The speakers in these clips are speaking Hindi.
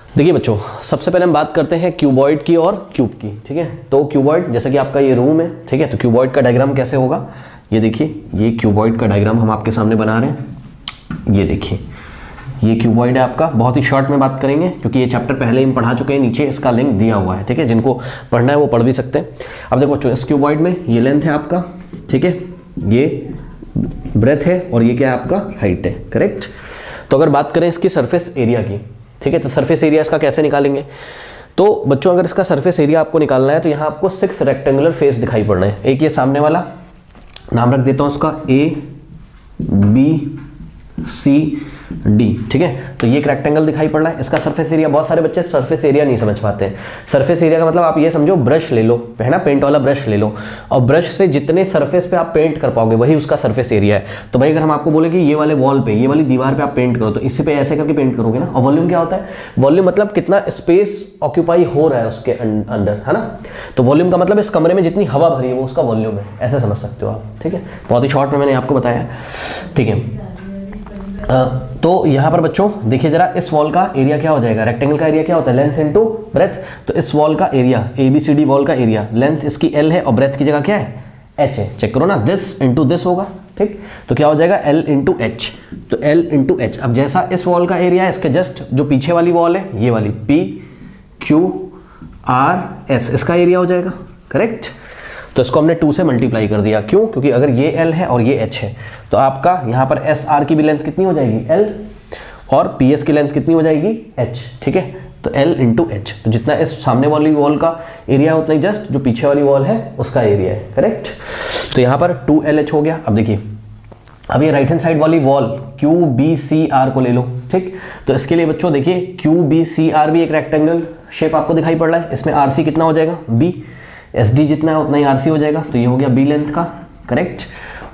देखिए बच्चों, सबसे पहले हम बात करते हैं क्यूबॉइड की और क्यूब की। ठीक है, तो क्यूबॉइड जैसे कि आपका ये रूम है, ठीक है, तो क्यूबॉइड का डायग्राम कैसे होगा, ये देखिए, ये क्यूबॉइड का डायग्राम हम आपके सामने बना रहे हैं। ये देखिए, ये क्यूबॉइड है आपका। बहुत ही शॉर्ट में बात करेंगे क्योंकि ये चैप्टर पहले ही हम पढ़ा चुके हैं, नीचे इसका लिंक दिया हुआ है। ठीक है, जिनको पढ़ना है वो पढ़ भी सकते हैं। अब देखो बच्चों, इस क्यूबॉइड में ये लेंथ है आपका, ठीक है, ये ब्रेथ है और ये क्या है आपका हाइट है, करेक्ट। तो अगर बात करें इसकी सरफेस एरिया की, ठीक है, तो सरफेस एरिया इसका कैसे निकालेंगे। तो बच्चों अगर इसका सरफेस एरिया आपको निकालना है तो यहाँ आपको 6 रेक्टेंगुलर फेस दिखाई पड़ रहे हैं। एक ये सामने वाला, नाम रख देता हूँ उसका ABCD, ठीक है, तो ये एक रेक्टेंगल दिखाई पड़ रहा है। इसका सरफेस एरिया, बहुत सारे बच्चे सरफेस एरिया नहीं समझ पाते हैं। सरफेस एरिया का मतलब आप ये समझो, ब्रश ले लो, है ना, पेंट वाला ब्रश ले लो, और ब्रश से जितने सरफेस पे आप पेंट कर पाओगे वही उसका सरफेस एरिया है। तो भाई अगर हम आपको बोले कि ये वाले वॉल पे, ये वाली दीवार पे आप पेंट करो, तो इसी पे ऐसे करके पेंट करोगे ना। और वॉल्यूम क्या होता है, वॉल्यूम मतलब कितना स्पेस ऑक्यूपाई हो रहा है उसके अंदर, है ना। तो वॉल्यूम का मतलब इस कमरे में जितनी हवा भरी है वो उसका वॉल्यूम है, ऐसे समझ सकते हो आप। ठीक है, बहुत ही शॉर्ट में मैंने आपको बताया, ठीक है। तो यहाँ पर बच्चों देखिए जरा, इस वॉल का एरिया क्या हो जाएगा, रेक्टेंगल का एरिया क्या होता है, लेंथ इनटू ब्रेथ। तो इस वॉल का एरिया, ABCD वॉल का एरिया, लेंथ इसकी L है और ब्रेथ की जगह क्या है, H है। चेक करो ना, दिस इंटू दिस होगा, ठीक, तो क्या हो जाएगा L इंटू H। तो L इंटू H। अब जैसा इस वॉल का एरिया है, इसके जस्ट जो पीछे वाली वॉल है, ये वाली PQRS, इसका एरिया हो जाएगा, करेक्ट। तो इसको हमने 2 से मल्टीप्लाई कर दिया, क्यों, क्योंकि अगर ये L है और ये H है तो आपका यहाँ पर SR की भी लेंथ कितनी हो जाएगी, L, और PS की लेंथ कितनी हो जाएगी, H। ठीक है, तो L इंटू H। तो जितना इस सामने वाली वॉल का एरिया है उतना ही जस्ट जो पीछे वाली वॉल है उसका एरिया है, करेक्ट। तो यहाँ पर 2LH हो गया। अब देखिए, अब ये राइट हैंड साइड वाली वॉल QBCR को ले लो, ठीक। तो इसके लिए बच्चों देखिए, QBCR भी एक रेक्टेंगल शेप आपको दिखाई पड़ रहा है। इसमें RC कितना हो जाएगा, B, SD जितना है उतना ही RC हो जाएगा। तो ये हो गया B लेंथ का, करेक्ट,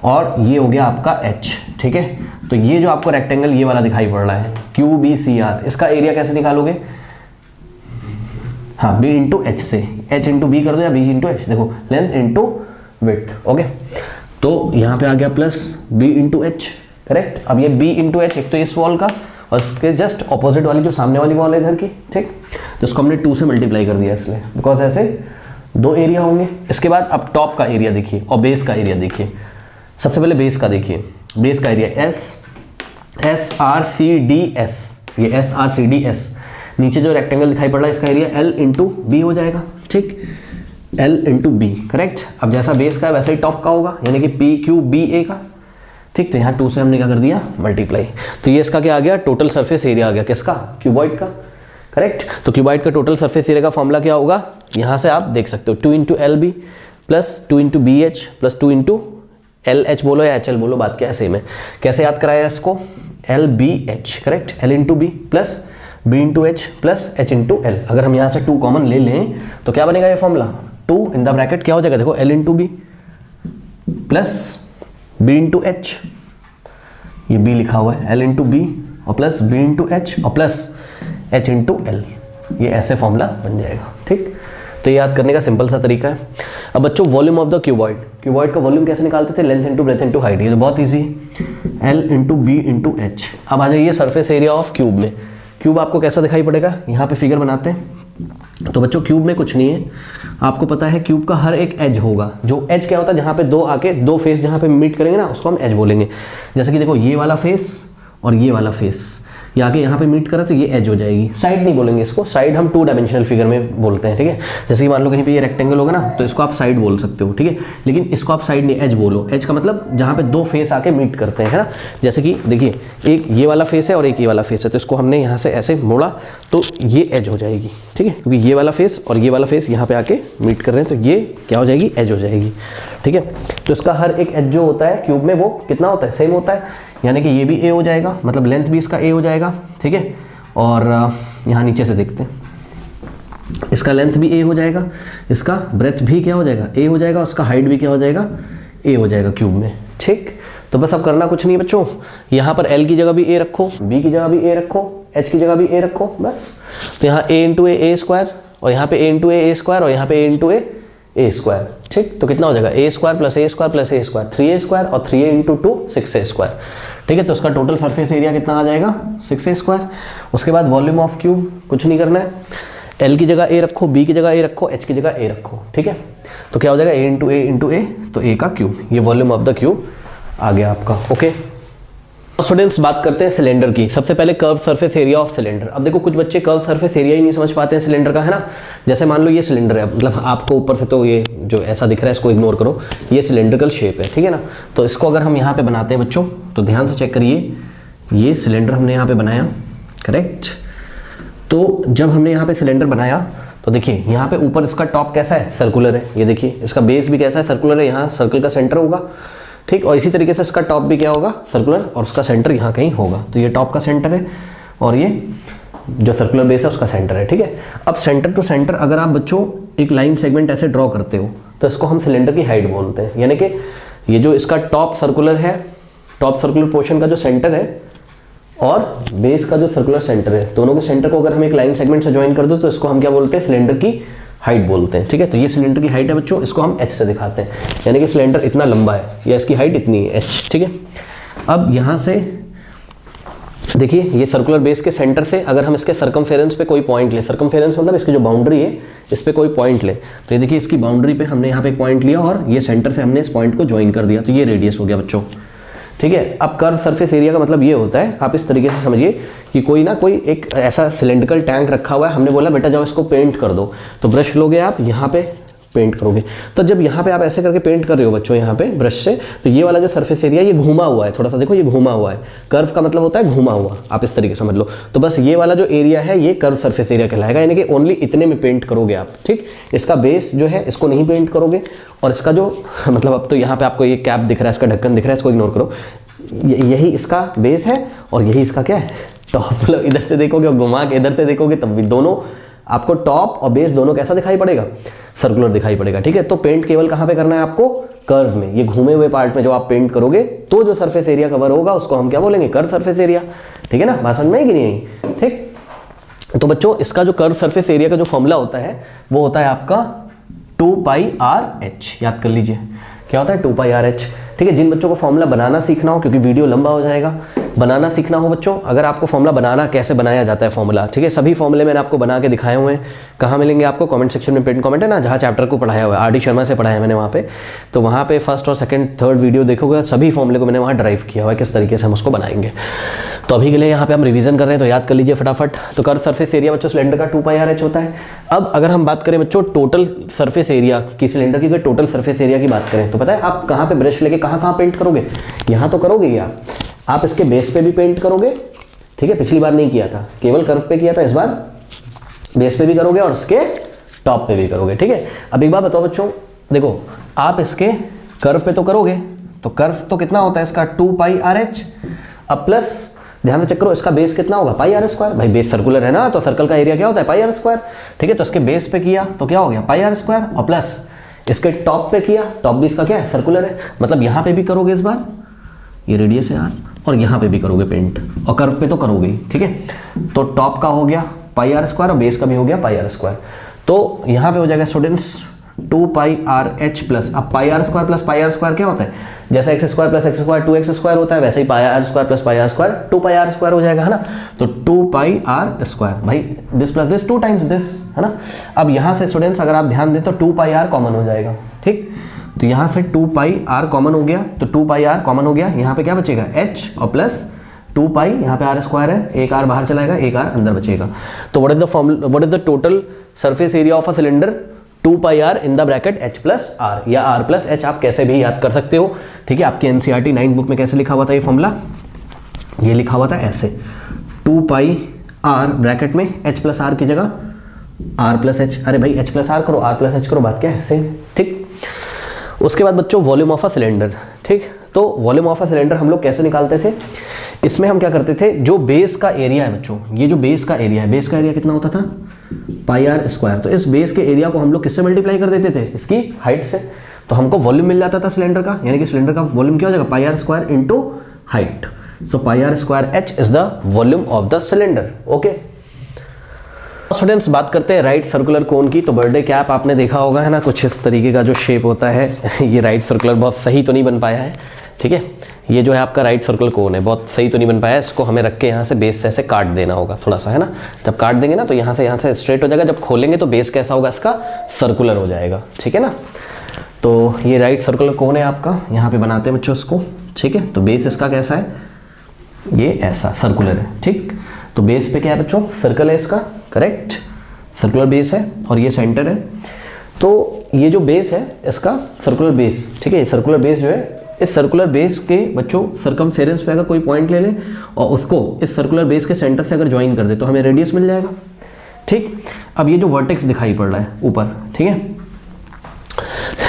और ये हो गया आपका H। ठीक है, तो ये जो आपको रेक्टेंगल ये वाला दिखाई पड़ रहा है QBCR, इसका एरिया कैसे निकालोगे, हाँ, B इंटू H से, H इंटू B कर दो या B इंटू H। देखो, लेंथ इंटू विड्थ, ओके। तो यहाँ पे आ गया plus B into H, correct. अब ये B इंटू H, एक तो इस वॉल का और इसके जस्ट ऑपोजिट वाली जो सामने वाली वॉल है इधर की, ठीक। तो इसको हमने 2 से मल्टीप्लाई कर दिया इसलिए, बिकॉज ऐसे 2 एरिया होंगे। इसके बाद अब टॉप का एरिया देखिए और बेस का एरिया देखिए। सबसे पहले बेस का देखिए, बेस का एरिया SRCDS, ये SRCDS। नीचे जो रेक्टेंगल दिखाई पड़ रहा है इसका एरिया L इंटू B हो जाएगा, ठीक, L इंटू B, करेक्ट। अब जैसा बेस का है वैसे ही टॉप का होगा, यानी कि PQBA का, ठीक। तो यहाँ 2 से हमने क्या कर दिया, मल्टीप्लाई। तो ये इसका क्या आ गया, टोटल सरफेस एरिया आ गया, किसका, क्यूबॉइड का, करेक्ट। तो क्यूबॉइड का टोटल सरफेस एरिया का फॉर्मूला क्या होगा, यहाँ से आप देख सकते हो, 2 into LB plus 2 into BH plus 2 into LH बोलो या HL बोलो, बात क्या है, सेम है। कैसे याद कराया इसको, LBH, correct, L into B plus B into H plus H into L। अगर हम यहाँ से 2 कॉमन ले लें तो क्या बनेगा ये फॉर्मूला, 2 इन द ब्रैकेट क्या हो जाएगा, देखो, L into B plus B into H, ये B लिखा हुआ है, L इंटू B और प्लस B इंटू H और प्लस H इंटू L, ये ऐसे फॉर्मूला बन जाएगा, ठीक। तो ये याद करने का सिंपल सा तरीका है। अब बच्चों, volume of the cuboid, cuboid का वॉल्यूम कैसे निकालते थे, length into breadth into height. ये तो बहुत इजी है, L into B into H। अब आ जाइए सरफेस एरिया ऑफ क्यूब में। क्यूब आपको कैसा दिखाई पड़ेगा, यहाँ पे फिगर बनाते हैं। तो बच्चों क्यूब में कुछ नहीं है, आपको पता है क्यूब का हर एक एज होगा। जो एज क्या होता है, जहाँ पे 2 आके 2 फेस जहाँ पे मीट करेंगे ना, उसको हम एज बोलेंगे। जैसे कि देखो, ये वाला फेस और ये वाला फेस, ये आके यहाँ पे मीट करा तो ये एज हो जाएगी। साइड नहीं बोलेंगे इसको, साइड हम 2 डायमेंशनल फिगर में बोलते हैं, ठीक है। जैसे कि मान लो कहीं पे ये रेक्टेंगल होगा ना, तो इसको आप साइड बोल सकते हो, ठीक है। लेकिन इसको आप साइड नहीं, एज बोलो। एज का मतलब जहाँ पे 2 फेस आके मीट करते हैं, है ना। जैसे कि देखिए, एक ये वाला फेस है और एक ये वाला फेस है, तो इसको हमने यहाँ से ऐसे मोड़ा तो ये एज हो जाएगी, ठीक है, क्योंकि ये वाला फेस और ये वाला फेस यहाँ पे आके मीट कर रहे हैं, तो ये क्या हो जाएगी, एज हो जाएगी, ठीक है। तो इसका हर एक एज जो होता है क्यूब में वो कितना होता है, सेम होता है, यानी कि ये भी A हो जाएगा, मतलब लेंथ भी इसका A हो जाएगा, ठीक है। और यहाँ नीचे से देखते हैं, इसका लेंथ भी A हो जाएगा, इसका ब्रेथ भी क्या हो जाएगा, A हो जाएगा, उसका हाइट भी क्या हो जाएगा, A हो जाएगा क्यूब में, ठीक। तो बस अब करना कुछ नहीं बच्चों, यहाँ पर L की जगह भी A रखो, B की जगह भी A रखो, H की जगह भी A रखो, बस। तो यहाँ A इंटू A स्क्वायर, और यहाँ पे A इंटू A स्क्वायर, और यहाँ पे A इंटू A स्क्वायर, ठीक। तो कितना हो जाएगा, A square plus A square plus A square, 3A square, और 3A इंटू 2 6A स्क्वायर, ठीक है। तो उसका टोटल सरफेस एरिया कितना आ जाएगा, 6A स्क्वायर। उसके बाद वॉल्यूम ऑफ क्यूब कुछ नहीं करना है, एल की जगह ए रखो, बी की जगह ए रखो, एच की जगह ए रखो, ठीक है। तो क्या हो जाएगा ए इंटू ए, तो ए का क्यूब, ये वॉल्यूम ऑफ द क्यूब आ गया आपका। ओके स्टूडेंट्स, बात करते हैं सिलेंडर की। सबसे पहले curve surface area of cylinder. अब देखो कुछ बच्चे कर्व सरफेस एरिया ही नहीं समझ पाते हैं सिलेंडर का, है ना। जैसे मान लो ये सिलेंडर है, मतलब आपको ऊपर से तो ये जो ऐसा दिख रहा है इसको इग्नोर करो, ये सिलेंड्रिकल शेप है, ठीक है ना। तो इसको अगर हम यहाँ पे बनाते हैं बच्चों, तो ध्यान से चेक करिए, ये सिलेंडर हमने यहाँ पे बनाया, करेक्ट। तो जब हमने यहाँ पे सिलेंडर बनाया तो देखिए यहाँ पे ऊपर इसका टॉप कैसा है, सर्कुलर है, ये देखिए इसका बेस भी कैसा है, सर्कुलर है, यहाँ सर्कल का सेंटर होगा, ठीक। और इसी तरीके से इसका टॉप भी क्या होगा, सर्कुलर, और उसका सेंटर यहाँ कहीं होगा। तो ये टॉप का सेंटर है और ये जो सर्कुलर बेस है उसका सेंटर है, ठीक है। अब सेंटर टू सेंटर अगर आप बच्चों एक लाइन सेगमेंट ऐसे ड्रॉ करते हो तो इसको हम सिलेंडर की हाइट बोलते हैं। यानी कि ये जो इसका टॉप सर्कुलर है, टॉप सर्कुलर पोर्शन का जो सेंटर है और बेस का जो सर्कुलर सेंटर है, दोनों के सेंटर को अगर हम एक लाइन सेगमेंट से ज्वाइन कर दो तो इसको हम क्या बोलते हैं, सिलेंडर की हाइट बोलते हैं, ठीक है। तो ये सिलेंडर की हाइट है बच्चों, इसको हम एच से दिखाते हैं, यानी कि सिलेंडर इतना लंबा है या इसकी हाइट इतनी है, एच, ठीक है। अब यहाँ से देखिए ये सर्कुलर बेस के सेंटर से अगर हम इसके सर्कमफेरेंस पे कोई पॉइंट ले, सर्कमफेरेंस मतलब इसकी जो बाउंड्री है इस पे कोई पॉइंट ले, तो ये देखिए इसकी बाउंड्री पे हमने यहाँ पे एक पॉइंट लिया और ये सेंटर से हमने इस पॉइंट को ज्वाइन कर दिया, तो ये रेडियस हो गया बच्चों, ठीक है। अब कर्व सरफेस एरिया का मतलब ये होता है, आप इस तरीके से समझिए कि कोई एक ऐसा सिलेंड्रिकल टैंक रखा हुआ है, हमने बोला बेटा जाओ इसको पेंट कर दो, तो ब्रश लोगे आप यहाँ पे पेंट करोगे। तो जब यहाँ पे आप ऐसे करके पेंट कर रहे हो बच्चों यहाँ पे ब्रश से, तो ये वाला जो सरफेस एरिया ये घूमा हुआ है, थोड़ा सा देखो ये घूमा हुआ है, कर्व का मतलब होता है घूमा हुआ, आप इस तरीके समझ लो। तो बस ये वाला जो एरिया है ये कर्व सरफेस एरिया कहलाएगा, यानी कि ओनली इतने में पेंट करोगे आप, ठीक। इसका बेस जो है इसको नहीं पेंट करोगे, और इसका जो मतलब अब तो यहाँ पे आपको ये कैप दिख रहा है, इसका ढक्कन दिख रहा है, इसको इग्नोर करो, यही इसका बेस है और यही इसका क्या है, टॉप। मतलब इधर से देखोगे और घुमा के इधर से देखोगे तब भी दोनों आपको टॉप और बेस दोनों कैसा दिखाई पड़ेगा, सर्कुलर दिखाई पड़ेगा, ठीक है। तो पेंट केवल कहाँ पे करना है आपको, कर्व में, ये घूमे हुए पार्ट में जो आप पेंट करोगे तो जो सरफेस एरिया कवर होगा उसको हम क्या बोलेंगे, कर्व सरफेच एरिया, ठीक है ना। बात समझ में है कि नहीं आई, ठीक। तो बच्चों इसका जो कर्व सरफेस एरिया का जो फॉर्मूला होता है वो होता है आपका 2πr/h, याद कर लीजिए क्या होता है 2πr/h, ठीक है। जिन बच्चों को फॉर्मूला बनाना सीखना हो, क्योंकि वीडियो लंबा हो जाएगा, बनाना सीखना हो बच्चों, अगर आपको फॉर्मूला बनाना कैसे बनाया जाता है फॉर्मूला, ठीक है, सभी फॉर्मूले मैंने आपको बना के दिखाए हुए हैं। कहाँ मिलेंगे आपको, कमेंट सेक्शन में, पिन कमेंट है ना, जहाँ चैप्टर को पढ़ाया हुआ है, RD शर्मा से पढ़ाया है मैंने वहाँ पे, तो वहाँ पे फर्स्ट और सेकंड थर्ड वीडियो देखोगे, सभी फॉर्मूले को मैंने वहाँ ड्राइव किया हुआ है किस तरीके से हम उसको बनाएंगे। तो अभी के लिए यहाँ पे हम रिवीजन कर रहे हैं, तो याद कर लीजिए फटाफट। तो कर्व सरफेस एरिया बच्चों सिलेंडर का 2πr/h होता है। अब अगर हम बात करें बच्चों टोटल सरफेस एरिया की, सिलेंडर की टोटल सरफेस एरिया की बात करें, तो पता है आप कहाँ पे ब्रश लेके कहाँ पेंट करोगे, यहाँ तो करोगे ही आप इसके बेस पे भी पेंट करोगे, ठीक है। पिछली बार नहीं किया था, केवल कर्व पे किया था, इस बार बेस पे भी करोगे और इसके टॉप पे भी करोगे, ठीक है। अब एक बात बताओ बच्चों, देखो आप इसके कर्व पे तो करोगे, तो कर्व तो कितना होता है इसका 2πr/h, अब प्लस ध्यान से चेक करो इसका बेस कितना होगा πr², भाई बेस सर्कुलर है ना, तो सर्कल का एरिया क्या होता है πr², ठीक है। तो इसके बेस पे किया तो क्या हो गया πr², और प्लस इसके टॉप पे किया, टॉप भी इसका क्या है, सर्कुलर है, मतलब यहाँ पे भी करोगे इस बार, ये रेडियस है r, और यहाँ पे भी करोगे पेंट, और कर्व पे तो करोगे ही, ठीक है। तो टॉप का हो गया πr² और बेस का भी हो गया πr², तो यहाँ पे हो जाएगा स्टूडेंट्स 2πr/h प्लस, अब πr² प्लस πr² क्या होता है, जैसा x² प्लस x² 2x² होता है, वैसे ही πr² प्लस πr² 2πr² हो जाएगा, है ना। तो 2πr², भाई this plus this 2 times this, है ना। अब यहाँ से स्टूडेंट्स अगर आप ध्यान दें तो 2πr कॉमन हो जाएगा, ठीक। तो यहाँ से 2πr कॉमन हो गया, तो 2πr कॉमन हो गया, यहाँ पे क्या बचेगा h और प्लस 2π, यहाँ पे r² है, एक r बाहर चलाएगा, एक r अंदर बचेगा। तो what is the total surface area of a cylinder, 2πr in the bracket h plus r, या r प्लस h आप कैसे भी याद कर सकते हो, ठीक है। आपकी NCERT 9 बुक में कैसे लिखा हुआ था ये फॉर्मूला, ये लिखा हुआ था ऐसे 2πr ब्रैकेट में h प्लस r की जगह r प्लस h, अरे भाई h प्लस r करो, r प्लस h करो, बात क्या है सेम, ठीक। उसके बाद बच्चों वॉल्यूम ऑफ अ सिलेंडर, ठीक। तो वॉल्यूम ऑफ अ सिलेंडर हम लोग कैसे निकालते थे, इसमें हम क्या करते थे, जो बेस का एरिया है बच्चों, ये जो बेस का एरिया है, बेस का एरिया कितना होता था πr², तो इस बेस के एरिया को हम लोग किससे मल्टीप्लाई कर देते थे, इसकी हाइट से, तो हमको वॉल्यूम मिल जाता था सिलेंडर का, यानी कि सिलेंडर का वॉल्यूम क्या हो जाएगा πr² इंटू हाइट, तो πr²h is the volume of the cylinder, okay. Students बात करते हैं राइट सर्कुलर कोन की। तो बर्थडे कैप आपने देखा होगा, है ना, कुछ इस तरीके का जो शेप होता है ये राइट सर्कुलर बहुत सही तो नहीं बन पाया है, ठीक है, ये जो है आपका राइट सर्कुलर कोन है, बहुत सही तो नहीं बन पाया, इसको हमें रख के यहाँ से बेस से ऐसे काट देना होगा थोड़ा सा, है ना। जब काट देंगे ना तो यहाँ से स्ट्रेट हो जाएगा, जब खोलेंगे तो बेस कैसा होगा इसका, सर्कुलर हो जाएगा, ठीक है ना। तो ये राइट सर्कुलर कोन है आपका, यहाँ पे बनाते हैं बच्चों इसको, ठीक है। तो बेस इसका कैसा है, ये ऐसा सर्कुलर है, ठीक। तो बेस पे क्या है बच्चों, सर्कल है इसका, करेक्ट, सर्कुलर बेस है और ये सेंटर है। तो ये जो बेस है इसका सर्कुलर बेस, ठीक है, सर्कुलर बेस जो है, इस सर्कुलर बेस के बच्चों सरकमफेरेंस पे अगर कोई पॉइंट ले लें और उसको इस सर्कुलर बेस के सेंटर से अगर ज्वाइन कर दे तो हमें रेडियस मिल जाएगा, ठीक। अब ये जो वर्टेक्स दिखाई पड़ रहा है ऊपर, ठीक है,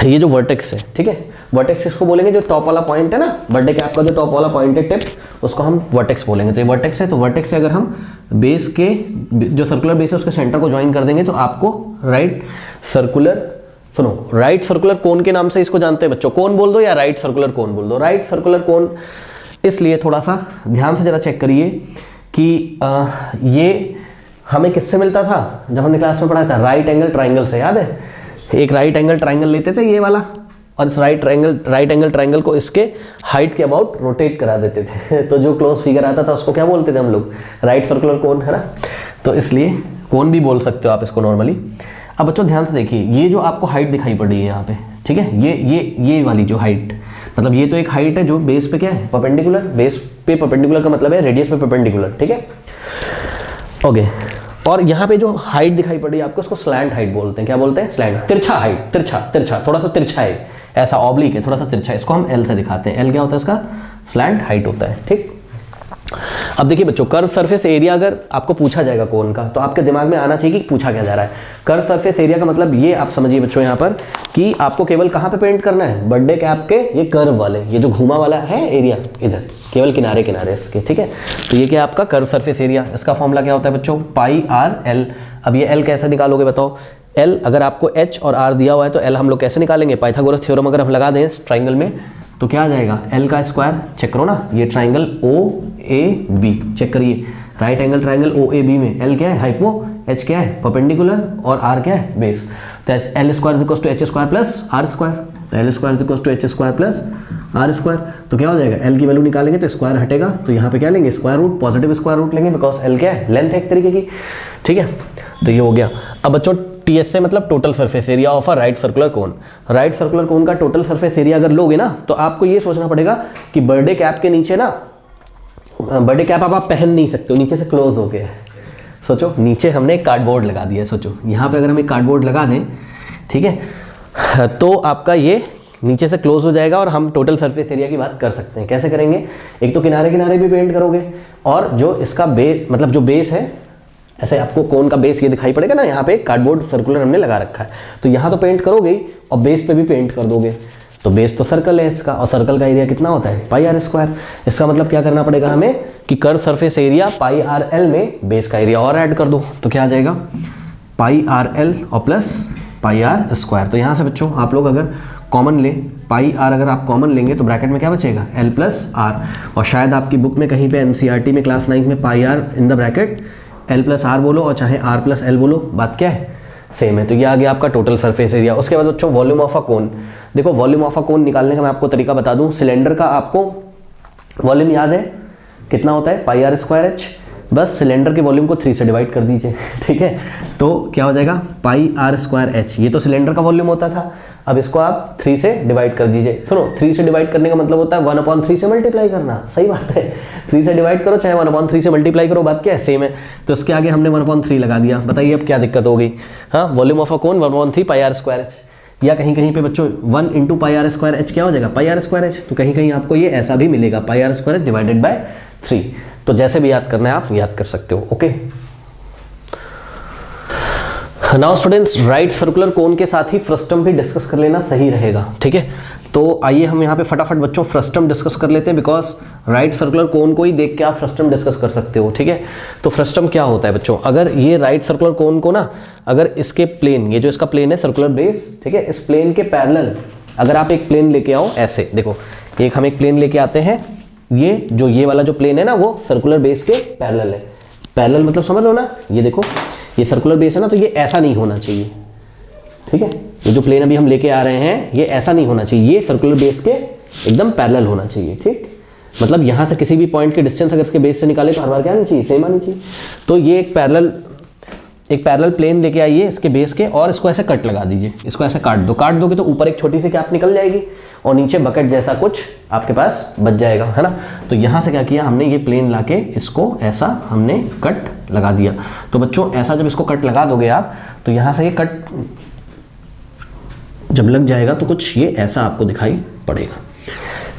ये जो वर्टेक्स है, ठीक है, वर्टेक्स इसको बोलेंगे जो टॉप वाला पॉइंट है ना, बर्थडे कैप का जो टॉप वाला पॉइंट है टिप, उसको हम वर्टेक्स बोलेंगे। तो ये वर्टेक्स है, तो वर्टेक्स से अगर हम बेस के जो सर्कुलर बेस है उसके सेंटर को ज्वाइन कर देंगे तो आपको राइट सर्कुलर, सुनो, राइट सर्कुलर कोन के नाम से इसको जानते हैं बच्चों, कोन बोल दो या राइट सर्कुलर कोन बोल दो। राइट सर्कुलर कोन इसलिए थोड़ा सा ध्यान से जरा चेक करिए कि ये हमें किससे मिलता था जब हमने क्लास में पढ़ा था, राइट एंगल ट्राइंगल से, याद है। एक राइट एंगल ट्राइंगल लेते थे ये वाला, और इस राइट एंगल ट्राइंगल को इसके हाइट के अबाउट रोटेट करा देते थे तो जो क्लोज फिगर आता था उसको क्या बोलते थे हम लोग, राइट सर्कुलर कोन, है ना। तो इसलिए कोन भी बोल सकते हो आप इसको नॉर्मली। अब बच्चों ध्यान से देखिए, ये जो आपको हाइट दिखाई पड़ रही है यहाँ पे, ठीक है, ये वाली जो हाइट, मतलब ये तो एक हाइट है जो बेस पे क्या है, परपेंडिकुलर, बेस पे परपेंडिकुलर का मतलब है रेडियस पे परपेंडिकुलर, ठीक है, ओके। और यहाँ पे जो हाइट दिखाई पड़ रही है आपको, उसको स्लैंट हाइट बोलते हैं। क्या बोलते हैं, स्लैंट, तिरछा हाइट, तिरछा, थोड़ा सा तिरछा है, ऐसा ऑब्लिक है, थोड़ा सा तिरछा है, इसको हम एल से दिखाते हैं। एल क्या होता है इसका, स्लैंट हाइट होता है, ठीक। अब देखिए बच्चों, कर्व सरफेस एरिया अगर आपको पूछा जाएगा कोन का, तो आपके दिमाग में आना चाहिए कि पूछा क्या जा रहा है। कर्व सरफेस एरिया का मतलब ये आप समझिए बच्चों यहाँ पर कि आपको केवल कहाँ पे पेंट करना है, बर्थडे कैप के ये कर्व वाले, ये जो घुमा वाला है एरिया, इधर केवल किनारे किनारे इसके, ठीक है। तो ये क्या आपका कर्व सरफेस एरिया, इसका फॉर्मूला क्या होता है बच्चों, पाई आर एल। अब ये एल कैसे निकालोगे बताओ, एल अगर आपको एच और आर दिया हुआ है तो एल हम लोग कैसे निकालेंगे, पाइथागोरस थ्योरम अगर हम लगा दें इस ट्राइंगल में तो क्या आ जाएगा, एल का स्क्वायर, चेक करो ना, ये triangle O A B, check करिए, right angle triangle O A B में एल क्या है, हाइपो, एच क्या है, परपेंडिकुलर, और आर क्या है, बेस। तो L square equal to H square plus R square, तो L square equal to H square plus R square. तो क्या हो जाएगा, एल की वैल्यू निकालेंगे तो स्क्वायर हटेगा, तो यहाँ पे क्या लेंगे, square root, positive square root लेंगे, बिकॉज एल क्या है, लेंथ है एक तरीके की, ठीक है। तो ये हो गया। अब बच्चों टीएस से मतलब total surface area of a right circular cone. Right circular cone का टोटल सरफेस एरिया अगर लोगे ना तो आपको ये सोचना पड़ेगा कि बर्थडे कैप के नीचे ना, बर्थडे कैप आप पहन नहीं सकते हो, नीचे से क्लोज हो गया है। सोचो नीचे हमने एक कार्डबोर्ड लगा दिया है, सोचो यहाँ पे अगर हम एक कार्डबोर्ड लगा दें, ठीक है, तो आपका ये नीचे से क्लोज हो जाएगा और हम टोटल सरफेस एरिया की बात कर सकते हैं। कैसे करेंगे, एक तो किनारे किनारे भी पेंट करोगे और जो इसका बेस, मतलब जो बेस है, ऐसे आपको कोन का बेस ये दिखाई पड़ेगा ना, यहाँ पे कार्डबोर्ड सर्कुलर हमने लगा रखा है, तो यहाँ तो पेंट करोगे और बेस पे भी पेंट कर दोगे। तो बेस तो सर्कल है इसका, और सर्कल का एरिया कितना होता है, पाई आर स्क्वायर। इसका मतलब क्या करना पड़ेगा हमें कि curve surface area pi R L में बेस का एरिया और ऐड कर दो, तो क्या आ जाएगा, पाई आर एल और प्लस पाई आर स्क्वायर। तो यहाँ से बच्चों आप लोग अगर कॉमन लें, पाई आर अगर आप कॉमन लेंगे तो ब्रैकेट में क्या बचेगा, एल प्लस आर, और शायद आपकी बुक में कहीं पे एनसीईआरटी में क्लास 9 में pi R in the bracket L plus R बोलो और चाहे आर प्लस एल बोलो, बात क्या है, सेम है। तो ये आ गया आपका टोटल सरफेस एरिया। उसके बाद बच्चों वॉल्यूम ऑफ अ कोन। देखो वॉल्यूम ऑफ अ कोन निकालने का मैं आपको तरीका बता दूं। सिलेंडर का आपको वॉल्यूम याद है कितना होता है, पाई आर स्क्वायर एच। बस सिलेंडर के वॉल्यूम को 3 से डिवाइड कर दीजिए, ठीक है, तो क्या हो जाएगा, पाई आर स्क्वायर एच। ये तो सिलेंडर का वॉल्यूम होता था, अब इसको आप 3 से डिवाइड कर दीजिए। सुनो, 3 से डिवाइड करने का मतलब होता है 1/3 से मल्टीप्लाई करना। सही बात है, 3 से डिवाइड करो चाहे 1/3 से मल्टीप्लाई करो, बात क्या है, सेम है। तो इसके आगे हमने 1/3 लगा दिया। बताइए अब क्या दिक्कत हो गई। हाँ, volume of a cone 1/3 pi are square h, या कहीं कहीं पे बच्चों 1 × पाई आर स्क्वायर एच क्या हो जाएगा, पाई आर स्क्वायर एच। तो कहीं कहीं आपको ये ऐसा भी मिलेगा, pi are square H divided by 3। तो जैसे भी याद करना है आप याद कर सकते हो। Okay, now students, right circular cone के साथ ही फ्रस्टम भी डिस्कस कर लेना सही रहेगा, ठीक है। तो आइए हम यहाँ पे फटाफट बच्चों फ्रस्टम डिस्कस कर लेते हैं, बिकॉज राइट सर्कुलर कोन को ही देख के आप फ्रस्टम डिस्कस कर सकते हो, ठीक है। तो फ्रस्टम क्या होता है बच्चों, अगर ये राइट सर्कुलर कोन को ना, अगर इसके प्लेन, ये जो इसका प्लेन है सर्कुलर बेस, ठीक है, इस प्लेन के पैरेलल अगर आप एक प्लेन लेके आओ, ऐसे देखो, एक हम एक प्लेन लेके आते हैं, ये वाला जो प्लेन है ना वो सर्कुलर बेस के पैरेलल है। पैरेलल मतलब समझ लो ना, ये देखो ये सर्कुलर बेस है ना, तो ये ऐसा नहीं होना चाहिए, ठीक है। ये जो प्लेन अभी हम लेके आ रहे हैं ये ऐसा नहीं होना चाहिए, ये सर्कुलर बेस के एकदम पैरेलल होना चाहिए, ठीक। मतलब यहाँ से किसी भी पॉइंट की डिस्टेंस अगर इसके बेस से निकाले तो हर बार क्या आनी चाहिए, सेम आनी चाहिए। तो ये एक पैरेलल प्लेन लेके आइए इसके बेस के और इसको ऐसे कट लगा दीजिए, इसको ऐसे काट दोगे तो ऊपर एक छोटी सी कैप निकल जाएगी और नीचे बकेट जैसा कुछ आपके पास बच जाएगा, है ना। तो यहाँ से क्या किया हमने, ये प्लेन लाके इसको ऐसा हमने कट लगा दिया। तो बच्चों ऐसा जब इसको कट लगा दोगे आप तो यहाँ से ये कट जब लग जाएगा तो कुछ ये ऐसा आपको दिखाई पड़ेगा,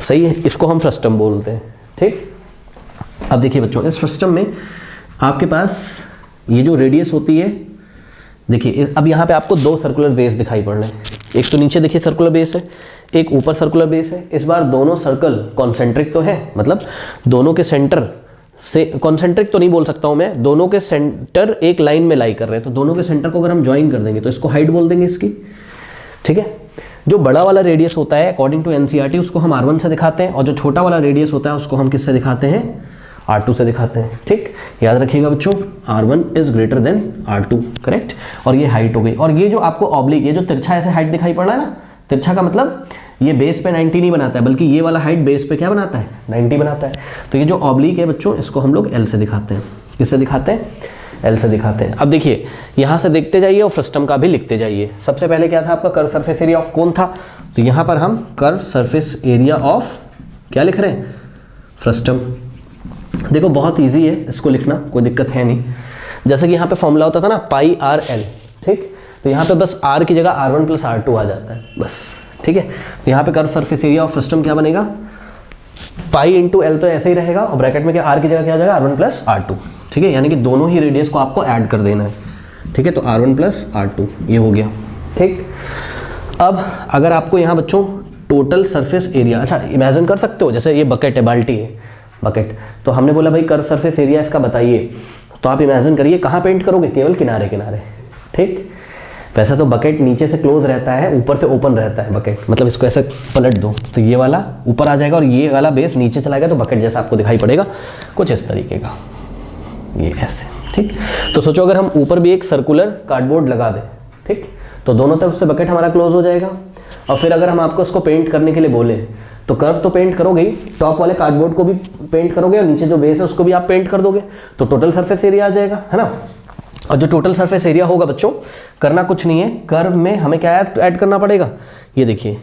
सही है। इसको हम फ्रस्टम बोलते हैं, ठीक। अब देखिए बच्चों, इस फ्रस्टम में आपके पास ये जो रेडियस होती है, देखिए अब यहाँ पे आपको दो सर्कुलर बेस दिखाई पड़ रहे हैं। एक तो नीचे देखिए सर्कुलर बेस है, एक ऊपर सर्कुलर बेस है। इस बार दोनों सर्कल कॉन्सेंट्रिक तो है, मतलब दोनों के सेंटर से, कॉन्सेंट्रिक तो नहीं बोल सकता हूँ मैं, दोनों के सेंटर एक लाइन में लाई कर रहे हैं। तो दोनों के सेंटर को अगर हम ज्वाइन कर देंगे तो इसको हाइट बोल देंगे इसकी, ठीक है। जो बड़ा वाला रेडियस होता है अकॉर्डिंग टू एनसीईआरटी उसको हम R1 से दिखाते हैं, और जो छोटा वाला रेडियस होता है उसको हम किससे दिखाते हैं, R2 से दिखाते हैं, ठीक। याद रखिएगा बच्चों, R1 is greater than R2, correct. और ये हाइट हो गई। और ये जो आपको ऑब्लिक, ये जो तिरछा ऐसे हाइट दिखाई पड़ रहा है ना, तिरछा का मतलब ये बेस पे 90 नहीं बनाता है, बल्कि ये वाला हाइट बेस पे क्या बनाता है, 90 बनाता है। तो ये जो ऑब्लिक है बच्चों, इसको हम लोग L से दिखाते हैं। किससे दिखाते हैं, L से दिखाते हैं। अब देखिए यहाँ से देखते जाइए और फ्रस्टम का भी लिखते जाइए। सबसे पहले क्या था आपका, curve surface area of cone था, तो यहाँ पर हम कर्व सरफेस एरिया ऑफ क्या लिख रहे हैं, फ्रस्टम। देखो बहुत इजी है इसको लिखना, कोई दिक्कत है नहीं। जैसे कि यहाँ पे फॉर्मूला होता था ना पाई आर एल, ठीक। तो यहाँ पे बस R की जगह R1 + R2 आ जाता है बस, ठीक है। तो यहाँ पे curve surface area of frustum क्या बनेगा, पाई × L तो ऐसे ही रहेगा, और ब्रैकेट में क्या R की जगह क्या आ जाएगा, R1 + R2, ठीक है। यानी कि दोनों ही रेडियस को आपको ऐड कर देना है, ठीक है। तो R1 + R2 ये हो गया, ठीक। अब अगर आपको यहाँ बच्चों टोटल सरफेस एरिया, अच्छा इमेजिन कर सकते हो, जैसे ये बकेट है, बाल्टी है बकेट, तो हमने बोला भाई कर्व सरफेस एरिया इसका बताइए, तो आप इमेजिन करिए कहाँ पेंट करोगे, केवल किनारे किनारे, ठीक। वैसे तो बकेट नीचे से क्लोज रहता है, ऊपर से ओपन रहता है बकेट, मतलब इसको ऐसे पलट दो तो ये वाला ऊपर आ जाएगा और ये वाला बेस नीचे चला गया, तो बकेट जैसा आपको दिखाई पड़ेगा कुछ इस तरीके का, ये ऐसे, ठीक। तो सोचो अगर हम ऊपर भी एक सर्कुलर कार्डबोर्ड लगा दें, ठीक, तो दोनों तरफ से बकेट हमारा क्लोज हो जाएगा। और फिर अगर हम आपको इसको पेंट करने के लिए बोले तो कर्व तो पेंट करोगे ही, टॉप वाले कार्डबोर्ड को भी पेंट करोगे और नीचे जो बेस है उसको भी आप पेंट कर दोगे, तो टोटल सरफेस एरिया आ जाएगा, है ना। और जो टोटल सरफेस एरिया होगा बच्चों, करना कुछ नहीं है, कर्व में हमें क्या ऐड करना पड़ेगा, ये देखिए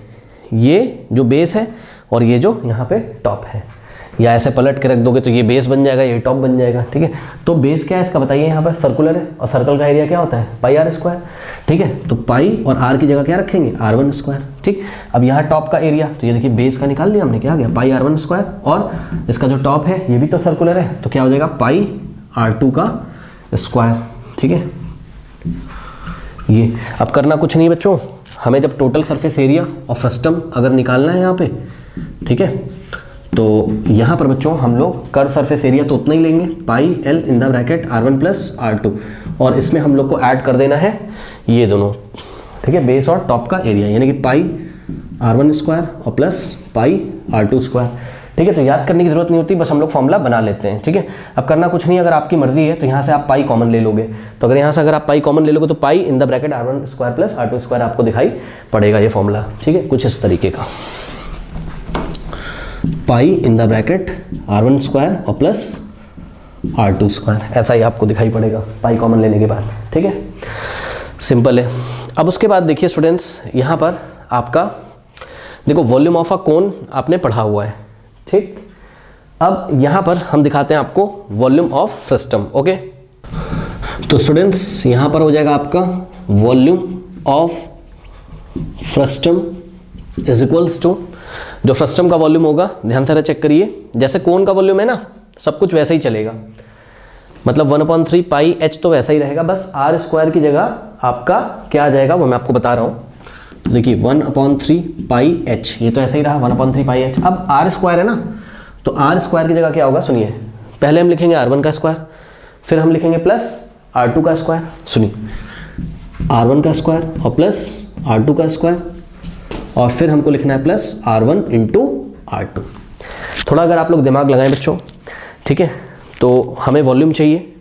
ये जो बेस है और ये जो यहाँ पे टॉप है, या ऐसे पलट के रख दोगे तो ये बेस बन जाएगा, ये टॉप बन जाएगा, ठीक है। तो बेस क्या है इसका बताइए, यहाँ पर सर्कुलर है और सर्कल का एरिया क्या होता है, πr², ठीक है। तो पाई और r की जगह क्या रखेंगे, R1², ठीक। अब यहाँ टॉप का एरिया, तो ये देखिए बेस का निकाल लिया हमने, क्या आ गया πr1², और इसका जो टॉप है ये भी तो सर्कुलर है, तो क्या हो जाएगा πr2², ठीक है। ये अब करना कुछ नहीं बच्चों, हमें जब टोटल सरफेस एरिया और फ्रस्टम अगर निकालना है यहाँ पे, ठीक है, तो यहाँ पर बच्चों हम लोग कर्व सरफेस एरिया तो उतना ही लेंगे, पाई L in the bracket R1 + R2, और इसमें हम लोग को ऐड कर देना है ये दोनों, ठीक है, बेस और टॉप का एरिया, यानी कि पाई R1² और प्लस पाई R2², ठीक है। तो याद करने की जरूरत नहीं होती, बस हम लोग फॉर्मूला बना लेते हैं, ठीक है। अब करना कुछ नहीं, अगर आपकी मर्जी है तो यहाँ से आप पाई कॉमन ले लोगे, तो अगर यहाँ से अगर आप पाई कॉमन ले लोगे तो पाई इन द ब्रैकेट R1² + R2² आपको दिखाई पड़ेगा ये फॉर्मूला, ठीक है, कुछ इस तरीके का, पाई इन द ब्रैकेट R1² और प्लस R2², ऐसा ही आपको दिखाई पड़ेगा पाई कॉमन लेने के बाद, ठीक है, सिंपल है। अब उसके बाद देखिए स्टूडेंट्स, यहाँ पर आपका देखो वॉल्यूम ऑफ अ कोन आपने पढ़ा हुआ है, ठीक। अब यहाँ पर हम दिखाते हैं आपको वॉल्यूम ऑफ फ्रस्टम, ओके। तो स्टूडेंट्स यहाँ पर हो जाएगा आपका volume of frustum is equals to, जो फ्रस्टम का वॉल्यूम होगा, ध्यान से चेक करिए, जैसे कोन का वॉल्यूम है ना, सब कुछ वैसे ही चलेगा, मतलब 1/3 पाई h तो वैसा ही रहेगा, बस R² की जगह आपका क्या आ जाएगा वो मैं आपको बता रहा हूँ। तो देखिए 1/3 पाई h, ये तो ऐसे ही रहा 1/3 पाई h। अब R² है ना, तो R² की जगह क्या होगा सुनिए, पहले हम लिखेंगे R1 का स्क्वायर, फिर हम लिखेंगे प्लस R2 का स्क्वायर, सुनिए R1 का स्क्वायर और प्लस R2 का स्क्वायर, और फिर हमको लिखना है प्लस R1 × R2। थोड़ा अगर आप लोग दिमाग लगाएं बच्चों, ठीक है, तो हमें वॉल्यूम चाहिए,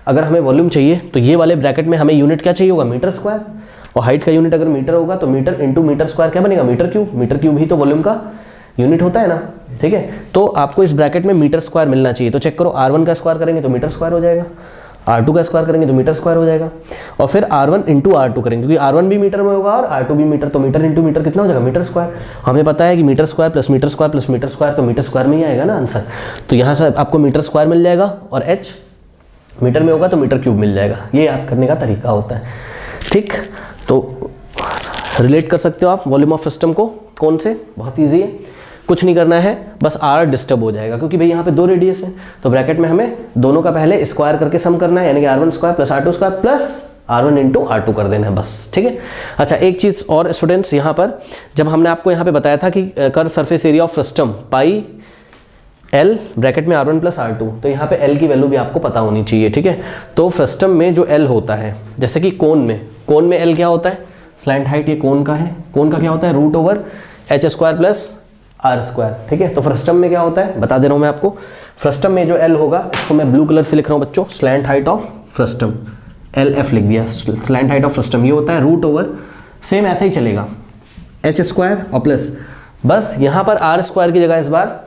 अगर हमें वॉल्यूम चाहिए तो ये वाले ब्रैकेट में हमें यूनिट क्या चाहिए होगा, मीटर², और हाइट का यूनिट अगर मीटर होगा तो मीटर × मीटर² क्या बनेगा, मीटर क्यूब ही तो वॉल्यूम का यूनिट होता है ना, ठीक है। तो आपको इस ब्रैकेट में मीटर स्क्वायर मिलना चाहिए, तो चेक करो R1 का स्क्वायर करेंगे तो मीटर स्क्वायर हो जाएगा, R2 का स्क्वायर करेंगे तो मीटर स्क्वायर हो जाएगा, और फिर R1 इंटू R2 करेंगे क्योंकि R1 भी मीटर में होगा और R2 भी मीटर, तो मीटर इंटू मीटर कितना हो जाएगा मीटर स्क्वायर। हमें पता है कि metre square plus metre square plus metre square तो मीटर स्क्वायर में ही आएगा ना आंसर। तो यहाँ से आपको मीटर स्क्वायर मिल जाएगा और h मीटर में होगा तो मीटर क्यूब मिल जाएगा। ये याद करने का तरीका होता है, ठीक। तो रिलेट कर सकते हो आप वॉल्यूम ऑफ सिस्टम को कौन से, बहुत ईजी है, कुछ नहीं करना है, बस R डिस्टर्ब हो जाएगा क्योंकि भाई यहाँ पे 2 रेडियस है, तो ब्रैकेट में हमें दोनों का पहले स्क्वायर करके सम करना है, यानी कि R1 square plus R2 square plus R1 into R2 कर देना है बस, ठीक है। अच्छा एक चीज़ और स्टूडेंट्स, यहाँ पर जब हमने आपको यहाँ पे बताया था कि curve surface area of frustum pi L bracket में R1 प्लस R2, तो यहाँ पे L की वैल्यू भी आपको पता होनी चाहिए, ठीक है। तो फ्रस्टम में जो L होता है, जैसे कि कोन में L क्या होता है, स्लैंट हाइट, ये कोन का है, कोन का क्या होता है root over h square plus R square, ठीक है। तो फ्रस्टम में क्या होता है बता दे रहा हूँ मैं आपको, फ्रस्टम में जो L होगा इसको मैं ब्लू कलर से लिख रहा हूँ बच्चों, slant height of frustum, LF लिख दिया, स्लैंट हाइट ऑफ फ्रस्टम, ये होता है रूट ओवर, सेम ऐसे ही चलेगा h स्क्वायर और प्लस, बस यहाँ पर R स्क्वायर की जगह इस बार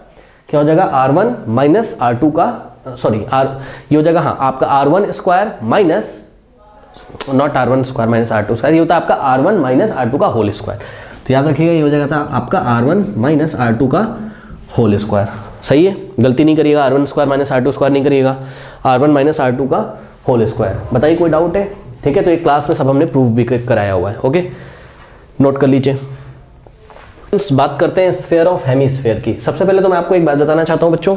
क्या हो जाएगा R1 माइनस R2 का, सॉरी ये हो जाएगा हाँ आपका R1 square minus, not R1 square minus R2 square, ये होता है आपका R1 माइनस R2 का होल स्क्वायर। तो याद रखिएगा ये हो जाएगा था आपका R1 माइनस R2 का होल स्क्वायर, सही है, गलती नहीं करिएगा, R1 square minus R2 square नहीं करिएगा, R1 माइनस R2 का होल स्क्वायर। बताइए कोई डाउट है, ठीक है। तो एक क्लास में सब हमने प्रूफ भी कराया हुआ है, ओके, नोट कर लीजिए। बात करते हैं स्फीयर ऑफ हेमीस्फीयर की। सबसे पहले तो मैं आपको एक बात बताना चाहता हूँ बच्चों,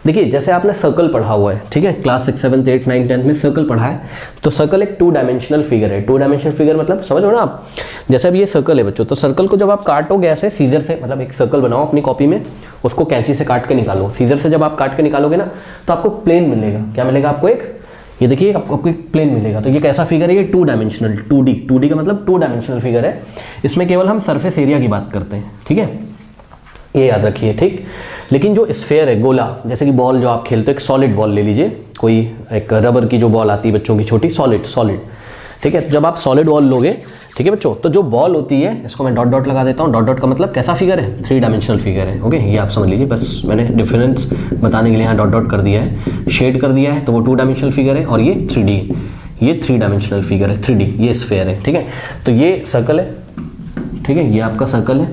देखिए जैसे आपने सर्कल पढ़ा हुआ है, ठीक है, क्लास 6, 7, 8, 9, 10 में सर्कल पढ़ा है, तो सर्कल एक 2 डायमेंशनल फिगर है। 2 डायमेंशनल फिगर मतलब समझ लो ना आप, जैसे अब ये सर्कल है बच्चों, तो सर्कल को जब आप काटोगे ऐसे सीजर से, मतलब एक सर्कल बनाओ अपनी कॉपी में, उसको कैंची से काट के निकालो, सीजर से जब आप काट के निकालोगे ना तो आपको प्लेन मिलेगा, क्या मिलेगा आपको, एक ये देखिए आपको एक प्लेन मिलेगा। तो ये कैसा फिगर है, ये 2 डायमेंशनल, 2D का मतलब 2 डायमेंशनल फिगर है। इसमें केवल हम सरफेस एरिया की बात करते हैं, ठीक है, ये याद रखिए, ठीक। लेकिन जो स्फेयर है, गोला, जैसे कि बॉल जो आप खेलते हो, एक सॉलिड बॉल ले लीजिए, कोई एक रबर की जो बॉल आती है बच्चों की छोटी, सॉलिड, ठीक है। जब आप सॉलिड बॉल लोगे, ठीक है बच्चों, तो जो बॉल होती है, इसको मैं डॉट डॉट लगा देता हूँ, डॉट डॉट का मतलब कैसा फिगर है, 3 डायमेंशनल फिगर है, ओके, ये आप समझ लीजिए, बस मैंने डिफरेंस बताने के लिए यहाँ डॉट डॉट कर दिया है, शेड कर दिया है, तो वो 2 डायमेंशनल फिगर है, और ये 3D, ये 3 डायमेंशनल फिगर है, 3D, ये स्फेयर है, ठीक है। तो ये सर्कल है, ठीक है, ये आपका सर्कल है,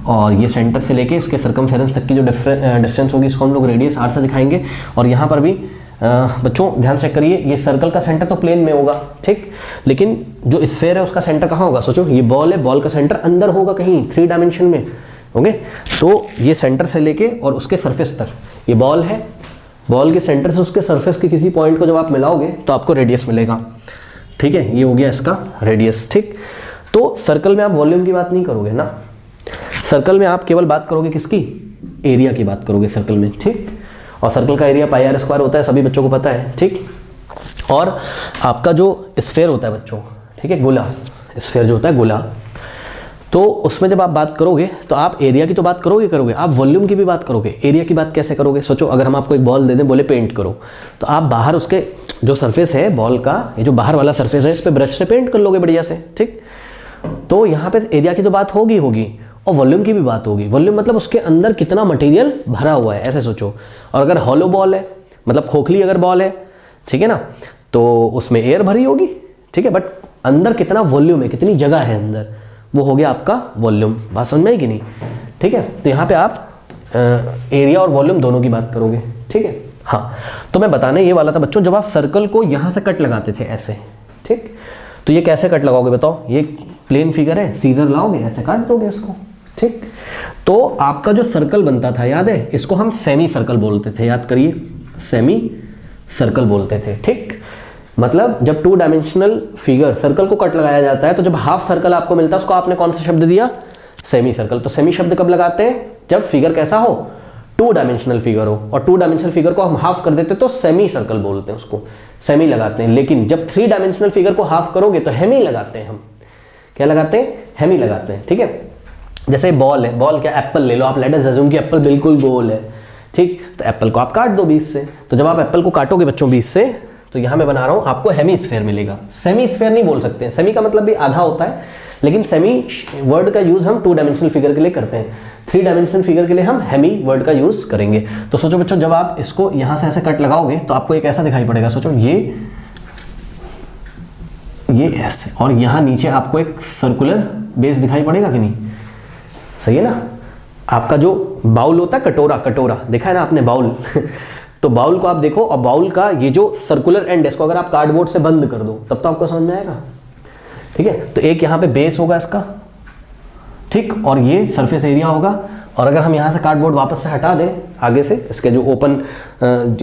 और ये सेंटर से लेके इसके सर्कमफेरेंस तक की जो डिस्टेंस होगी इसको हम लोग रेडियस R से दिखाएंगे। और यहाँ पर भी बच्चों ध्यान से करिए, ये सर्कल का सेंटर तो प्लेन में होगा, ठीक, लेकिन जो स्फेयर है उसका सेंटर कहाँ होगा, सोचो ये बॉल है, बॉल का सेंटर अंदर होगा कहीं 3 डायमेंशन में, ओके। तो ये सेंटर से लेके और उसके सरफेस तक, ये बॉल है, बॉल के सेंटर से उसके सरफेस के किसी पॉइंट को जब आप मिलाओगे तो आपको रेडियस मिलेगा, ठीक है, ये हो गया इसका रेडियस, ठीक। तो सर्कल में आप वॉल्यूम की बात नहीं करोगे ना, सर्कल में आप केवल बात करोगे किसकी, एरिया की बात करोगे सर्कल में, ठीक। और सर्कल का एरिया पाई R स्क्वायर होता है, सभी बच्चों को पता है, ठीक। और आपका जो स्फेयर होता है बच्चों, ठीक है, गोला, स्फेयर जो होता है गोला, तो उसमें जब आप बात करोगे तो आप एरिया की तो बात करोगे, आप वॉल्यूम की भी बात करोगे, एरिया की बात कैसे करोगे। सोचो अगर हम आपको एक बॉल दे दें, बोले पेंट करो, तो आप बाहर उसके जो सरफेस है बॉल का, ये जो बाहर वाला सरफेस है, इस पर ब्रश से पेंट कर लोगे बढ़िया से, ठीक। तो यहाँ पे एरिया की तो बात होगी और वॉल्यूम की भी बात होगी। वॉल्यूम मतलब उसके अंदर कितना मटेरियल भरा हुआ है, ऐसे सोचो। और अगर हॉलो बॉल है, मतलब खोखली अगर बॉल है, ठीक है ना, तो उसमें एयर भरी होगी, ठीक है, बट अंदर कितना वॉल्यूम है, कितनी जगह है अंदर, वो हो गया आपका वॉल्यूम। बात समझ में आई कि नहीं, ठीक है। तो यहाँ पे आप एरिया और वॉल्यूम दोनों की बात करोगे, ठीक है। हाँ, तो मैं बताने ये वाला था बच्चों, जब आप सर्कल को यहाँ से कट लगाते थे ऐसे, ठीक, तो ये कैसे कट लगाओगे बताओ, ये प्लेन फिगर है, सीजर लाओगे ऐसे काट दोगे इसको, ठीक। तो आपका जो सर्कल बनता था, याद है, इसको हम सेमी सर्कल बोलते थे, याद करिए, सेमी सर्कल बोलते थे, ठीक। मतलब जब 2 डायमेंशनल फिगर सर्कल को कट लगाया जाता है, तो जब हाफ सर्कल आपको मिलता है, उसको आपने कौन सा शब्द दिया, सेमी सर्कल। तो सेमी शब्द कब लगाते हैं, जब फिगर कैसा हो, 2 डायमेंशनल फिगर हो, और 2 डायमेंशनल फिगर को हम हाफ कर देते तो सेमी सर्कल बोलते हैं, उसको सेमी लगाते हैं। लेकिन जब 3 डायमेंशनल फिगर को हाफ करोगे तो हेमी लगाते हैं हम, क्या लगाते हैं, हेमी लगाते हैं, ठीक है। जैसे बॉल है, बॉल क्या, एप्पल ले लो आप, लेट अस अज्यूम कि एप्पल बिल्कुल गोल है, ठीक, तो एप्पल को आप काट दो 20 से। तो जब आप एप्पल को काटोगे बच्चों 20 से, तो यहाँ मैं बना रहा हूँ, आपको हेमीस्फेयर मिलेगा। सेमी स्फेयर नहीं बोल सकते, सेमी का मतलब भी आधा होता है, लेकिन सेमी वर्ड का यूज हम 2 डायमेंशनल फिगर के लिए करते हैं। 3 डायमेंशनल फिगर के लिए हम हेमी वर्ड का यूज करेंगे। तो सोचो बच्चों, जब आप इसको यहां से ऐसे कट लगाओगे तो आपको एक ऐसा दिखाई पड़ेगा। सोचो ये ऐसे, और यहां नीचे आपको एक सर्कुलर बेस दिखाई पड़ेगा कि नहीं, सही है ना। आपका जो बाउल होता है, कटोरा देखा है ना आपने बाउल तो बाउल को आप देखो, और बाउल का ये जो सर्कुलर एंड है, इसको अगर आप कार्डबोर्ड से बंद कर दो तब तो आपको समझ में आएगा, ठीक है। तो एक यहाँ पे बेस होगा इसका, ठीक, और ये सरफेस एरिया होगा। और अगर हम यहाँ से कार्डबोर्ड वापस से हटा दें आगे से, इसके जो ओपन,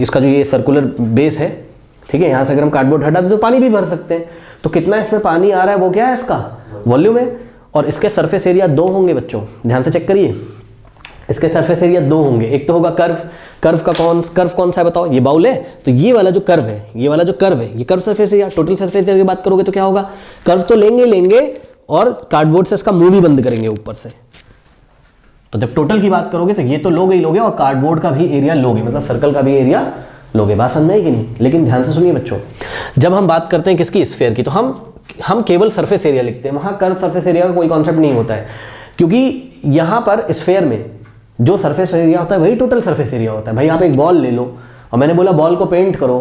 इसका जो ये सर्कुलर बेस है, ठीक है, यहाँ से अगर हम कार्डबोर्ड हटा दें तो पानी भी भर सकते हैं। तो कितना इसमें पानी आ रहा है वो क्या है, इसका वॉल्यूम है। और इसके सरफेस एरिया 2 होंगे बच्चों, ध्यान से चेक करिए। इसके सरफेस एरिया 2 होंगे। एक तो होगा कर्व कौन सा है बताओ, ये बाउल है, तो ये वाला जो कर्व है, ये curve surface area. Total surface area की बात करोगे तो क्या होगा, कर्व तो लेंगे और कार्डबोर्ड से इसका मुंह भी बंद करेंगे ऊपर से। तो जब टोटल की बात करोगे तो ये तो लोगे और कार्डबोर्ड का भी एरिया लोगे, मतलब सर्कल का भी एरिया लोगे। बात समझ में आई कि नहीं। लेकिन ध्यान से सुनिए बच्चों, जब हम बात करते हैं किसकी, स्फीयर की, तो हम केवल सरफेस एरिया लिखते हैं। वहां कर्व सरफेस एरिया का कोई कॉन्सेप्ट नहीं होता है, क्योंकि यहां पर स्फीयर में जो सरफेस एरिया होता है वही टोटल सरफेस एरिया होता है। भाई आप एक बॉल ले लो और मैंने बोला बॉल को पेंट करो,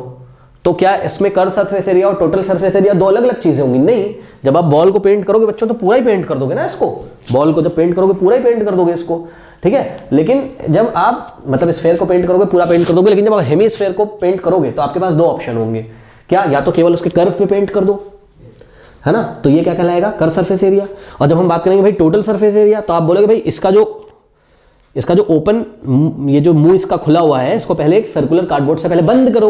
तो क्या इसमें कर्व सरफेस एरिया और टोटल सरफेस एरिया 2 अलग अलग चीजें होंगी? नहीं। जब आप बॉल को पेंट करोगे बच्चों तो पूरा ही पेंट कर दोगे ना इसको, बॉल को जब पेंट करोगे पूरा ही पेंट कर दोगे इसको, ठीक है। लेकिन जब आप मतलब स्फीयर को पेंट करोगे पूरा पेंट कर दोगे, लेकिन जब आप हेमीस्फीयर को पेंट करोगे तो आपके पास 2 ऑप्शन होंगे। क्या, या तो केवल उसके कर्व पे पेंट कर दो, है ना, तो ये क्या कहलाएगा, कर्व सरफेस एरिया। और जब हम बात करेंगे भाई टोटल सरफेस एरिया, तो आप बोलोगे भाई इसका जो ओपन, ये जो मुंह इसका खुला हुआ है, इसको पहले एक सर्कुलर कार्डबोर्ड से पहले बंद करो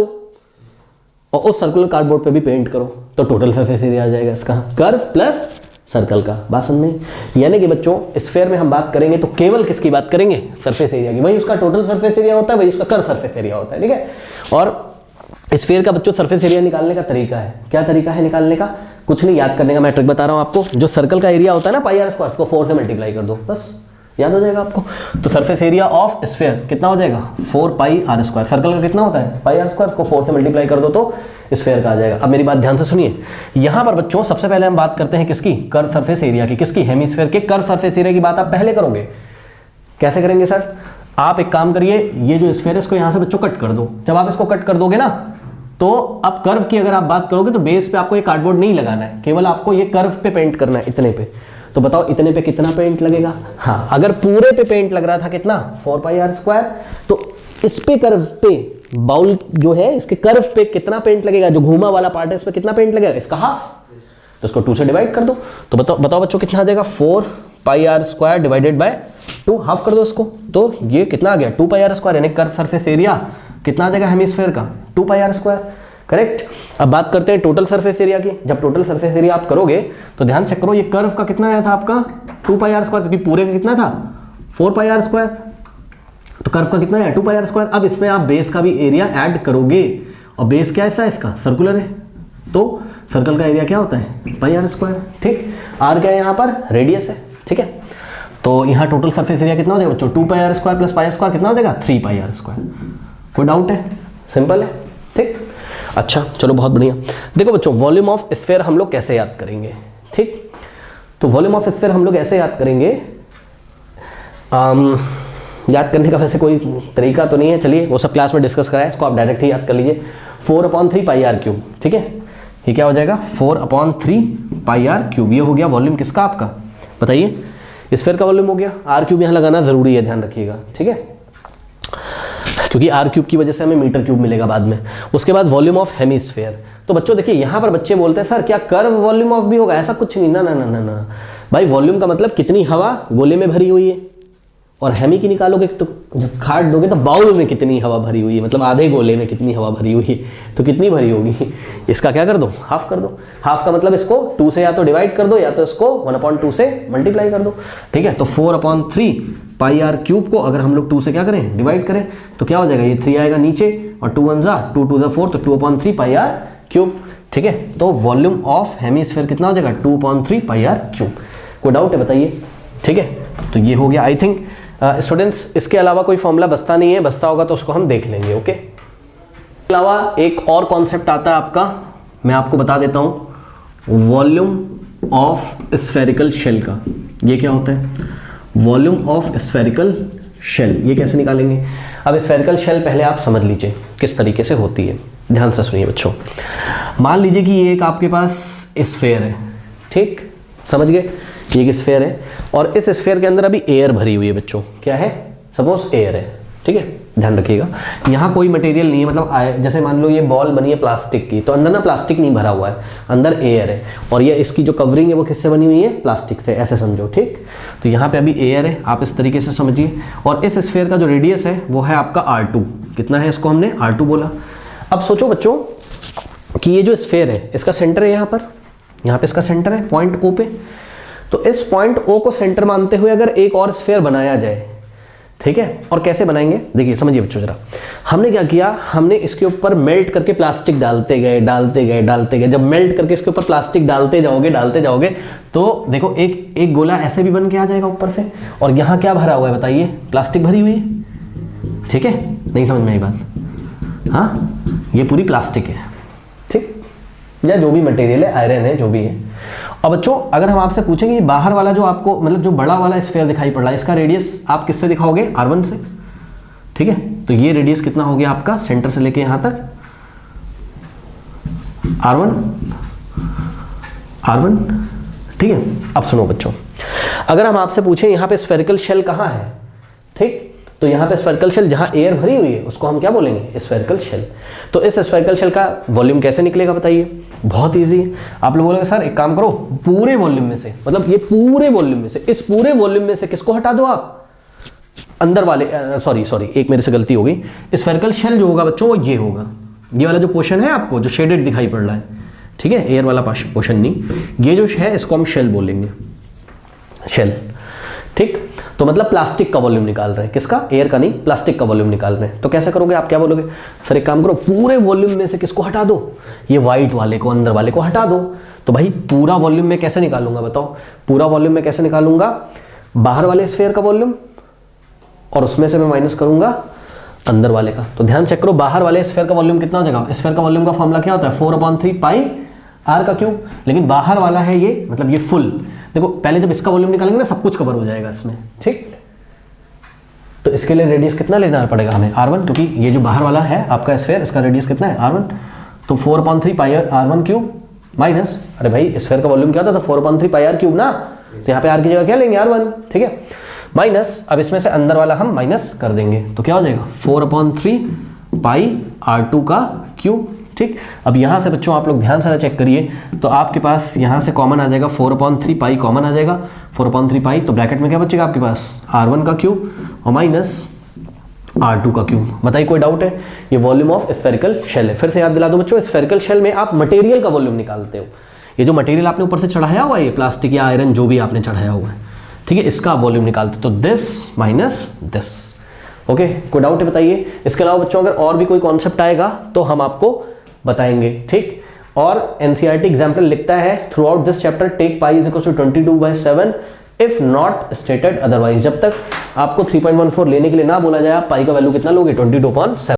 और उस सर्कुलर कार्डबोर्ड पे भी पेंट करो, तो टोटल सरफेस एरिया आ जाएगा इसका, कर्व प्लस सर्कल का। बात समझ में? यानी कि बच्चों स्फीयर में हम बात करेंगे तो केवल किसकी बात करेंगे, सरफेस एरिया की। वही उसका टोटल सरफेस एरिया होता है, वही उसका कर्व सरफेस एरिया होता है, ठीक है। और स्फीयर का बच्चों सरफेस एरिया निकालने का तरीका है, क्या तरीका है निकालने का, कुछ नहीं, याद करने का मैं ट्रिक बता रहा हूं आपको। जो सर्कल का एरिया होता है ना पाई आर स्क्वायर, उसको 4 से मल्टीप्लाई कर दो, बस याद हो जाएगा आपको। तो सरफेस एरिया ऑफ स्फीयर कितना हो जाएगा, 4 पाई आर स्क्वायर। सर्कल का कितना होता है, पाई आर स्क्वायर, को 4 से मल्टीप्लाई कर दो तो स्फीयर का आ जाएगा। अब मेरी बात ध्यान से सुनिए, यहां पर बच्चों सबसे पहले हम बात करते हैं किसकी, कर्व सरफेस एरिया की। किसकी, हेमीस्फीयर के कर्व सरफेस एरिया की बात आप पहले करोगे। कैसे करेंगे सर, आप एक काम करिए, ये जो स्फीयर है इसको यहां से बच्चों कट कर दो। जब आप इसको कट कर दोगे ना, तो अब कर्व की अगर आप बात करोगे तो बेस पे आपको ये कार्डबोर्ड नहीं लगाना है, केवल आपको ये कर्व पे पेंट करना है, इतने पे। तो बताओ इतने पे कितना पेंट लगेगा। हाँ, अगर पूरे पे पेंट लग रहा था कितना, 4 पाई आर स्क्वायर, तो इस पे कर्व पे, बाउल जो है इसके कर्व पे कितना पेंट लगेगा, जो घूमा वाला पार्ट है इस पे कितना पेंट लगेगा, इसका हाफ। तो इसको 2 से डिवाइड कर दो, तो बताओ बच्चों कितना आ जाएगा, 4 pi are square divided by 2, half कर दो इसको, तो ये कितना आ गया, 2 पाई आर स्क्वायर, यानी कर्व सरफेस एरिया कितना आ जाएगा हेमीस्फीयर का, 2 पाई आर स्क्वायर, करेक्ट। अब बात करते हैं टोटल सरफेस एरिया की। जब टोटल सरफेस एरिया आप करोगे तो ध्यान चेक करो, ये कर्व का कितना आया था आपका, 2 पाई आर स्क्वायर, क्योंकि पूरे का कितना था, 4 पाई आर स्क्वायर, तो कर्व का कितना है, 2 पाई आर स्क्वायर। अब इसमें आप बेस का भी एरिया ऐड करोगे, और बेस क्या है इसका, सर्कुलर है, तो सर्कल का एरिया क्या होता है, पाई आर स्क्वायर, ठीक। आर क्या है यहाँ पर, रेडियस है, ठीक है। तो यहाँ टोटल सरफेस एरिया कितना हो जाएगा बच्चों, 2 pi are square plus pi are square कितना हो जाएगा, 3 पाई आर स्क्वायर। कोई डाउट है, सिंपल है, ठीक। अच्छा चलो बहुत बढ़िया। देखो बच्चों वॉल्यूम ऑफ स्फीयर हम लोग कैसे याद करेंगे, ठीक। तो वॉल्यूम ऑफ स्फीयर हम लोग ऐसे याद करेंगे, याद करने का वैसे कोई तरीका तो नहीं है, चलिए वो सब क्लास में डिस्कस कराया, इसको आप डायरेक्ट ही याद कर लीजिए। 4/3 पाई आर क्यूब, ठीक है, ये क्या हो जाएगा, 4/3 पाई आर क्यूब। ये हो गया वॉल्यूम किसका, आपका, बताइए, स्फीयर का वॉल्यूम हो गया। आर क्यूब यहाँ लगाना जरूरी है, ध्यान रखिएगा, ठीक है, क्योंकि आर क्यूब की वजह से हमें मीटर क्यूब मिलेगा बाद में। उसके बाद वॉल्यूम ऑफ हेमीस्फीयर। तो बच्चों देखिए यहाँ पर बच्चे बोलते हैं सर क्या कर्व वॉल्यूम ऑफ भी होगा, ऐसा कुछ नहीं, ना ना ना ना ना भाई, वॉल्यूम का मतलब कितनी हवा गोले में भरी हुई है, और हेमी की निकालोगे तो जब काट दोगे तो बाउल में कितनी हवा भरी हुई है, मतलब आधे गोले में कितनी हवा भरी हुई है, तो कितनी भरी होगी, इसका क्या कर दो, हाफ कर दो। हाफ का मतलब इसको 2 से या तो डिवाइड कर दो या तो इसको 1/2 से मल्टीप्लाई कर दो, ठीक है। तो 4/3 पाई आर क्यूब को अगर हम लोग 2 से क्या करें, डिवाइड करें, तो क्या हो जाएगा, ये 3 आएगा नीचे, और 2 1 जा 2 2 4, तो 2/3 पाई आर क्यूब, ठीक है। तो वॉल्यूम ऑफ हेमीस्फीयर कितना हो जाएगा, 2/3 पाई आर क्यूब। कोई डाउट है बताइए, ठीक है। तो ये हो गया। आई थिंक स्टूडेंट्स इसके अलावा कोई फॉर्मूला बचता नहीं है, बचता होगा तो उसको हम देख लेंगे, ओके। इसके अलावा एक और कॉन्सेप्ट आता है आपका, मैं आपको बता देता हूँ, वॉल्यूम ऑफ स्फेरिकल शेल का। ये क्या होता है, वॉल्यूम ऑफ स्फेरिकल शेल। ये कैसे निकालेंगे? अब स्फेरिकल शेल पहले आप समझ लीजिए किस तरीके से होती है, ध्यान से सुनिए बच्चों। मान लीजिए कि ये एक आपके पास स्फेयर है, ठीक, समझ गए, ये एक स्फेयर है और इस स्फेयर के अंदर अभी एयर भरी हुई है बच्चों। क्या है? सपोज एयर है, ठीक है, ध्यान रखिएगा। यहाँ कोई मटेरियल नहीं है, मतलब जैसे मान लो ये बॉल बनी है प्लास्टिक की, तो अंदर ना प्लास्टिक नहीं भरा हुआ है, अंदर एयर है और ये इसकी जो कवरिंग है वो किससे बनी हुई है? प्लास्टिक से, ऐसे समझो, ठीक। तो यहाँ पे अभी एयर है, आप इस तरीके से समझिए। और इस स्फेयर का जो रेडियस है वो है आपका R2। कितना है? इसको हमने R2 बोला। अब सोचो बच्चों कि ये जो स्फेयर है इसका सेंटर है यहाँ पे इसका सेंटर है पॉइंट O पे। तो इस पॉइंट O को सेंटर मानते हुए अगर एक और स्फेयर बनाया जाए, ठीक है, और कैसे बनाएंगे देखिए, समझिए बच्चों जरा। हमने क्या किया, हमने इसके ऊपर मेल्ट करके प्लास्टिक डालते गए। जब मेल्ट करके इसके ऊपर प्लास्टिक डालते जाओगे तो देखो एक गोला ऐसे भी बन के आ जाएगा ऊपर से। और यहाँ क्या भरा हुआ है बताइए? प्लास्टिक भरी हुई है, ठीक है, नहीं समझ में आई बात? हाँ, ये पूरी प्लास्टिक है, ठीक, या जो भी मटेरियल है, आयरन है, जो भी है। और बच्चों अगर हम आपसे पूछेंगे कि बाहर वाला जो आपको मतलब जो बड़ा वाला स्फीयर दिखाई पड़ रहा है, इसका रेडियस आप किससे दिखाओगे? R1 से, ठीक है। तो ये रेडियस कितना हो गया आपका सेंटर से लेके यहां तक? R1, ठीक है। अब सुनो बच्चों, अगर हम आपसे पूछें यहां पे स्फेरिकल शेल कहां है, ठीक, तो यहाँ पे स्फेरिकल शेल जहाँ एयर भरी हुई है उसको हम क्या बोलेंगे? Spherical shell. तो इस स्फेरिकल शेल का वॉल्यूम कैसे निकलेगा बताइए? बहुत इजी है। आप लोग बोलेंगे सर एक काम करो, पूरे वॉल्यूम में से, मतलब ये पूरे वॉल्यूम में से, इस पूरे वॉल्यूम में से किसको हटा दो आप? अंदर वाले, सॉरी एक मेरे से गलती हो गई। स्फेरिकल शेल जो होगा बच्चों वो ये होगा, ये वाला जो पोर्शन है आपको जो शेडेड दिखाई पड़ रहा है, ठीक है, एयर वाला पोर्शन नहीं, ये जो है इसको हम शेल बोलेंगे, शेल, ठीक। तो मतलब प्लास्टिक का वॉल्यूम निकाल रहे हैं, किसका? एयर का नहीं, प्लास्टिक का वॉल्यूम निकाल रहे हैं। तो कैसे करोगे आप? क्या बोलोगे? सर एक काम करो, पूरे वॉल्यूम में से किसको हटा दो? ये वाइट वाले को, अंदर वाले को हटा दो। तो भाई पूरा वॉल्यूम में कैसे निकालूंगा बताओ? पूरा वॉल्यूम में कैसे निकालूंगा? बाहर वाले स्फीयर का वॉल्यूम और उसमें से मैं माइनस करूंगा अंदर वाले का। तो ध्यान चेक करो, बाहर वाले स्फीयर का वॉल्यूम कितना हो जाएगा? स्फीयर का वॉल्यूम का फॉर्मूला क्या होता है? 4/3 पाई R का क्यूब। लेकिन बाहर वाला है ये, मतलब ये फुल। देखो पहले जब इसका वॉल्यूम निकालेंगे ना सब कुछ कवर हो जाएगा इसमें, ठीक। तो इसके लिए रेडियस कितना लेना पड़ेगा हमें? R1, क्योंकि ये जो बाहर वाला है आपका स्फीयर, इसका रेडियस कितना है? R1। तो 4/3 पाई R1 क्यूब माइनस, अरे भाई स्फीयर का वॉल्यूम क्या होता था? 4/3 पाई R क्यूब ना, तो यहाँ पे R की जगह क्या लेंगे? R1, ठीक है, माइनस। अब इसमें से अंदर वाला हम माइनस कर देंगे तो क्या हो जाएगा? 4/3 पाई R2 का क्यूब, ठीक। अब यहाँ से बच्चों आप लोग ध्यान से चेक करिए, तो आपके पास यहाँ से कॉमन आ जाएगा, 4/3 पाई कॉमन आ जाएगा, 4/3 पाई, तो ब्रैकेट में क्या बचेगा आपके पास? R1 का क्यूब और माइनस R2 का क्यूब। बताइए कोई डाउट है? ये वॉल्यूम ऑफ स्फेरिकल शेल है। फिर से याद दिला दो बच्चों, स्फेरिकल शेल में आप मटेरियल का वॉल्यूम निकालते हो। ये जो मटेरियल आपने ऊपर से चढ़ाया हुआ है, ये प्लास्टिक या आयरन जो भी आपने चढ़ाया हुआ है, ठीक है, इसका वॉल्यूम निकालते हो। तो दिस माइनस दिस, ओके। कोई डाउट है बताइए? इसके अलावा बच्चों अगर और भी कोई कॉन्सेप्ट आएगा तो हम आपको बताएंगे, ठीक। और एनसीईआरटी एग्जाम्पल लिखता है throughout this chapter take pi is equal to 22/7 if not stated otherwise. जब तक आपको 3.14 लेने के लिए ना बोला जाए, आप पाई का वैल्यू कितना लोगे? 22/7।